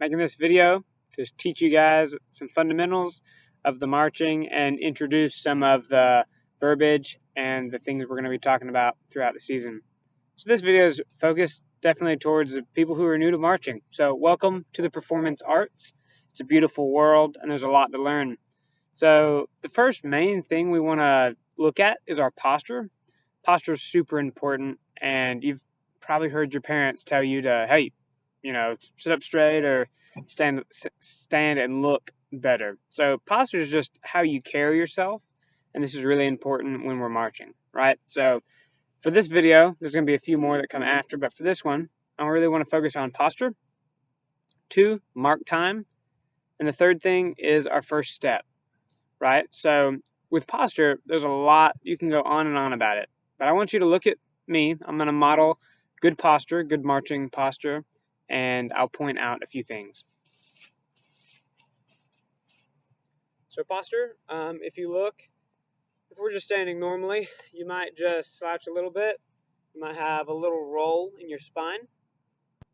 making this video to teach you guys some fundamentals of the marching and introduce some of the verbiage and the things we're going to be talking about throughout the season. So this video is focused definitely towards the people who are new to marching. So welcome to the performance arts. It's a beautiful world and there's a lot to learn. So the first main thing we want to look at is our posture. Posture is super important, and you've probably heard your parents tell you to, hey, sit up straight or stand and look better. So posture is just how you carry yourself, and this is really important when we're marching, right? So for this video, there's going to be a few more that come after, but for this one, I really want to focus on posture. 2, mark time, and the third thing is our first step, right? So with posture, there's a lot, you can go on and on about it, but I want you to look at me. I'm going to model good posture, good marching posture, and I'll point out a few things. So posture, if we're just standing normally, you might just slouch a little bit, you might have a little roll in your spine,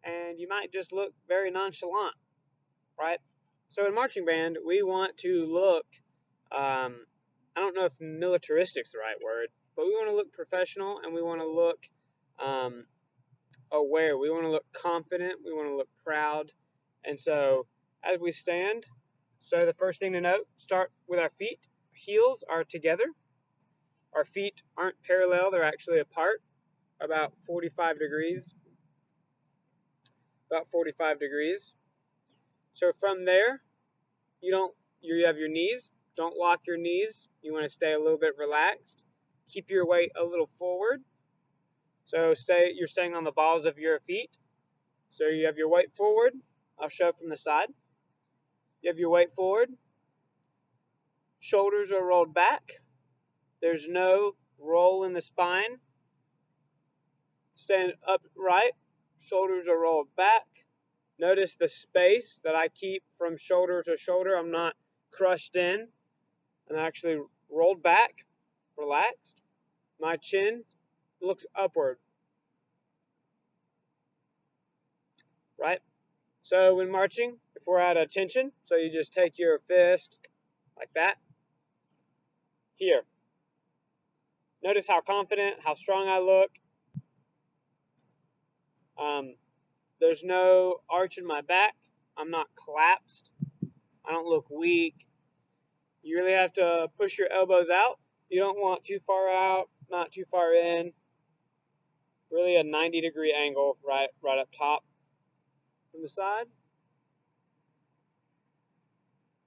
and you might just look very nonchalant, right? So in marching band, we want to look, I don't know if militaristic is the right word, but we want to look professional and we want to look aware. We want to look confident. We want to look proud. And so as we stand, so the first thing to note, start with our feet. Heels are together. Our feet aren't parallel. They're actually apart about 45 degrees. About 45 degrees. So from there, you have your knees. Don't lock your knees. You want to stay a little bit relaxed. Keep your weight a little forward. So you're staying on the balls of your feet. So you have your weight forward. I'll show from the side. You have your weight forward. Shoulders are rolled back. There's no roll in the spine. Stand upright. Shoulders are rolled back. Notice the space that I keep from shoulder to shoulder. I'm not crushed in. I'm actually rolled back, relaxed. My chin looks upward. Right? So when marching, if we're at attention, so you just take your fist like that. Here. Notice how confident, how strong I look. There's no arch in my back. I'm not collapsed. I don't look weak. You really have to push your elbows out. You don't want too far out, not too far in. Really a 90-degree angle right up top. From the side.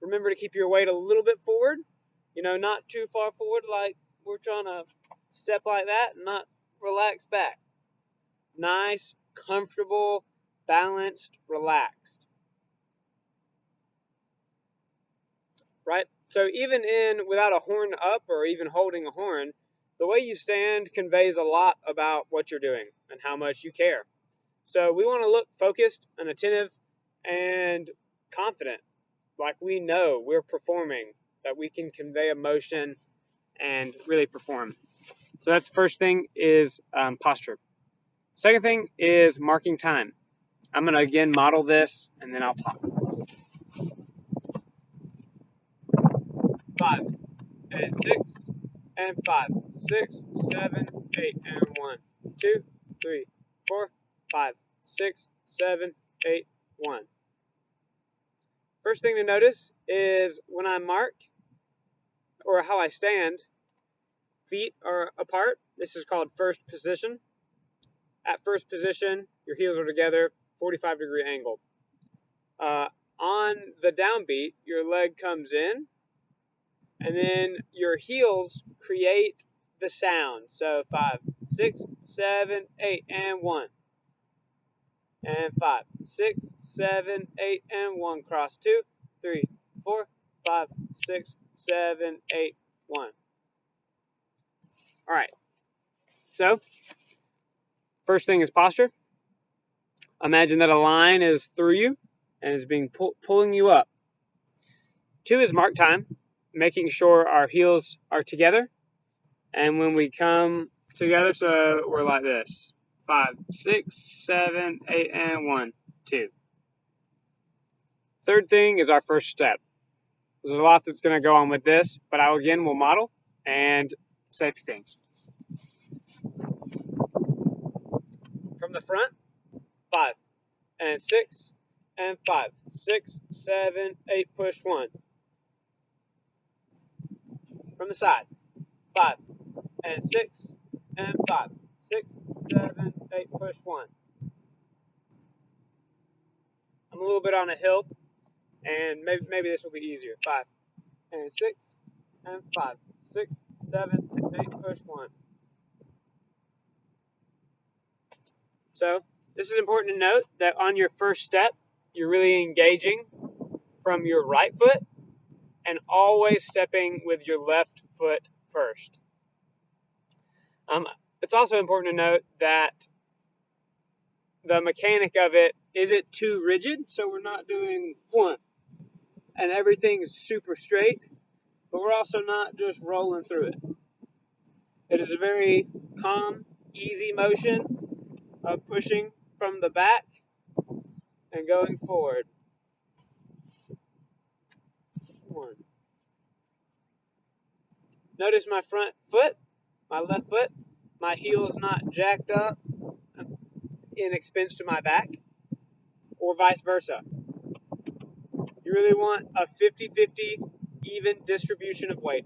Remember to keep your weight a little bit forward. Not too far forward like we're trying to step like that, not relax back. Nice, comfortable, balanced, relaxed. Right? So even without a horn up or even holding a horn, the way you stand conveys a lot about what you're doing and how much you care. So we want to look focused and attentive and confident, like we know we're performing, that we can convey emotion and really perform. So that's the first thing is posture. Second thing is marking time. I'm going to again model this and then I'll talk. 5 and 6 and 5, 6, 7, 8 and 1, 2, 3, 4, 5, 6, 7, 8, 1. First thing to notice is when I mark or how I stand, feet are apart. This is called first position. At first position, your heels are together, 45-degree angle. On the downbeat, your leg comes in, and then your heels create the sound. So 5, 6, 7, 8, and 1. And 5, 6, 7, 8, and 1. Cross 2, 3, 4, 5, 6, 7, 8, 1. All right. So first thing is posture. Imagine that a line is through you and is being pulling you up. 2 is mark time, making sure our heels are together. And when we come together, so we're like this. 5, 6, 7, 8, and 1, 2. Third thing is our first step. There's a lot that's going to go on with this, but again will model and safety things. From the front, 5 and 6 and 5, 6, 7, 8, push 1. From the side, 5 and 6 and 5, 6, 7, 8, push 1. I'm a little bit on a hill, and maybe this will be easier. 5 and 6 and 5, 6, 7, 8, push 1. So this is important to note that on your first step, you're really engaging from your right foot and always stepping with your left foot first. It's also important to note that the mechanic of it isn't too rigid, so we're not doing 1 and everything's super straight, but we're also not just rolling through it. It is a very calm, easy motion of pushing from the back and going forward. 1. Notice my front foot, my left foot, my heel is not jacked up in expense to my back, or vice versa. You really want a 50-50 even distribution of weight,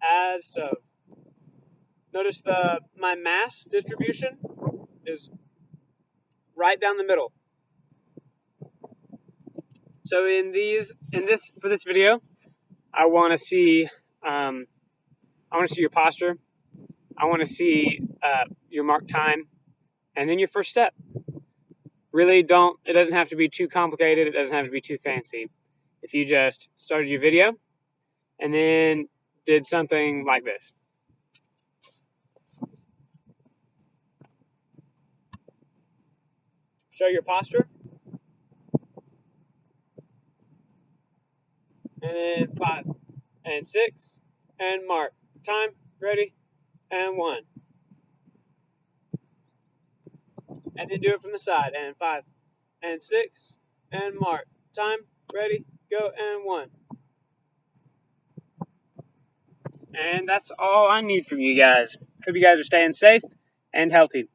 as so. Notice my mass distribution is right down the middle. So for this video, I want to see your posture. I want to see your mark time, and then your first step. Really it doesn't have to be too complicated. It doesn't have to be too fancy. If you just started your video and then did something like this. Show your posture. And then 5 and 6 and mark. Time, ready, and 1. And then do it from the side. And 5 and 6 and mark. Time, ready, go, and 1. And that's all I need from you guys. Hope you guys are staying safe and healthy.